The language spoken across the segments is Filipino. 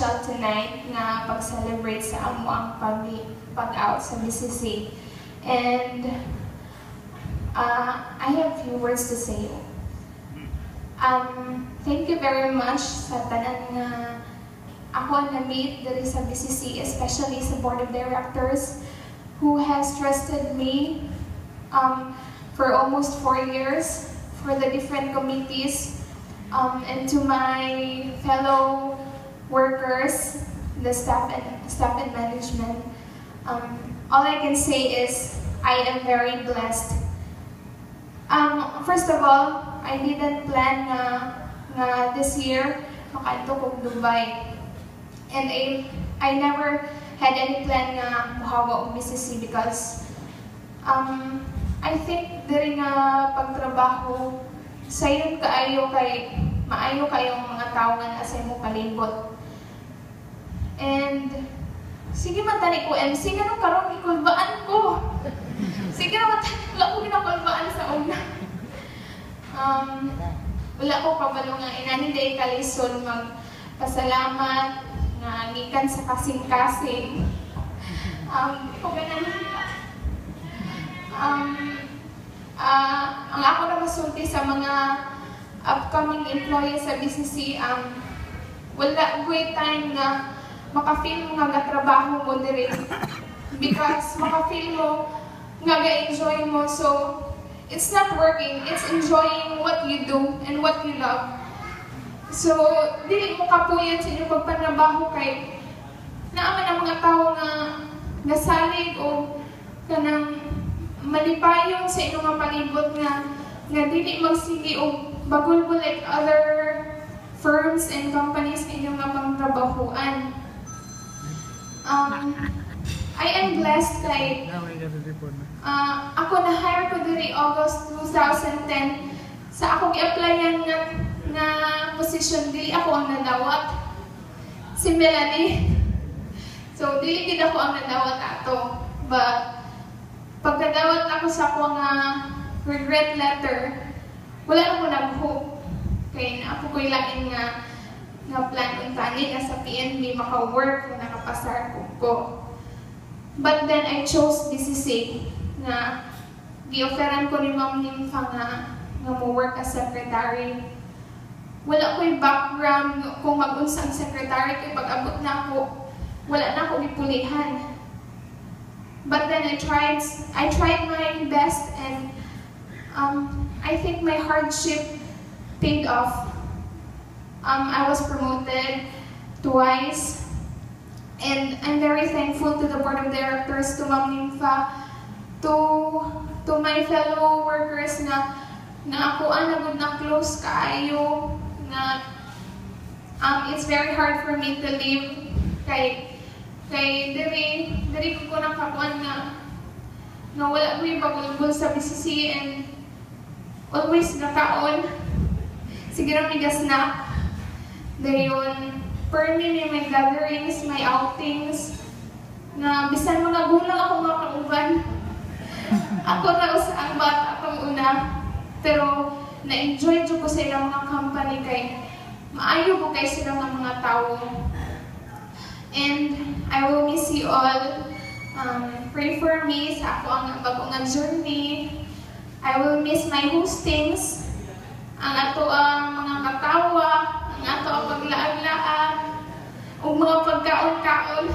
special tonight na pag-celebrate sa amo ang pag-out sa BCC. And I have few words to say. Thank you very much sa tanan nga ako na-meet diri sa BCC, especially sa Board of Directors who has trusted me for almost 4 years for the different committees, and to my fellow workers, the staff and management. All I can say is I am very blessed. First of all, I didn't plan na this year makaadto kog Dubai, and I never had any plan na muhawa og BCC because I think diri nga pagtrabaho sayon kaayo kay maayo kayong mga tao nga asa mo palibot. And sige man tani ko MC nganong karon ikulbaan ko. Sige man tani wala ko ginakulbaan sa una. Wala ko kabalo nga inani day kalison magpasalamat nga gikan sa kasing-kasing. Ko ganan ang ako na masulti sa mga upcoming employees sa BCC, wala great time na maka-feel mo nga trabaho mo diri because maka-feel mo nga ga-enjoy mo. So it's not working, it's enjoying what you do and what you love. So dili mo kapuyat sa inyong pagpanrabaho kay naaman ang mga tao na nasalig o kanang malipayon sa inyong mga palibot nga dili magsigi o bagulbol like other firms and companies inyong nga pangtrabahuan. I am blessed kay ako na-hire ko diri August 2010 sa akong i-applyan nga position. Dili ako ang nadawat, si Melanie. So dili gid ako ang nadawat ato, but pagkadawat ako sa ako nga regret letter, wala na ko nag-hope. Kaya na ako ko'y lain nga plan untani na sa PNB maka-work na nakapasar ko. But then I chose BCC na gi-offeran ko ni Ma'am Nympha nga mo-work as secretary. Wala ko'y background kung mag-unsang secretary kay pag-abot na ako, wala na ako ipulihan. But then I tried my best, and I think my hardship paid off. I was promoted twice, and I'm very thankful to the Board of Directors, to Ma'am Nympha, to my fellow workers na ako anagod na close kaayo na it's very hard for me to leave kay diri ko nakakuan nga wala ko yung bagulbol sa BCC, and always nakaon. Sige na may gasnap. Dayon, per me may gatherings, may outings, na bisan mga gulang ako makauban. Ako na usa ang bata akong una, pero na-enjoy ko sa ilang mga company kay maayo ko kay sila mga tao. And I will miss you all. Pray for me sa ako ang bago nga journey. I will miss my hostings, ang ato ang mga katawa, ang ato ang paglaag-laag, o mga pagkaon-kaon.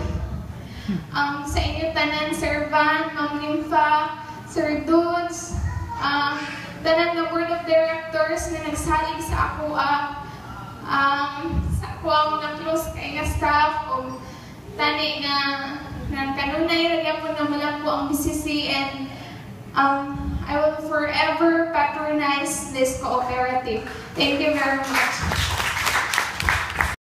Sa inyo tanan, Sir Van, Ma'am Nympha, Sir Dudes, tanan ng Board of Directors na nagsalig sa ako, sa ako ang mga close kay nga staff, o tani nga kanunay lagyan po na malang po ang BCC, and I will forever patronize this cooperative. Thank you very much.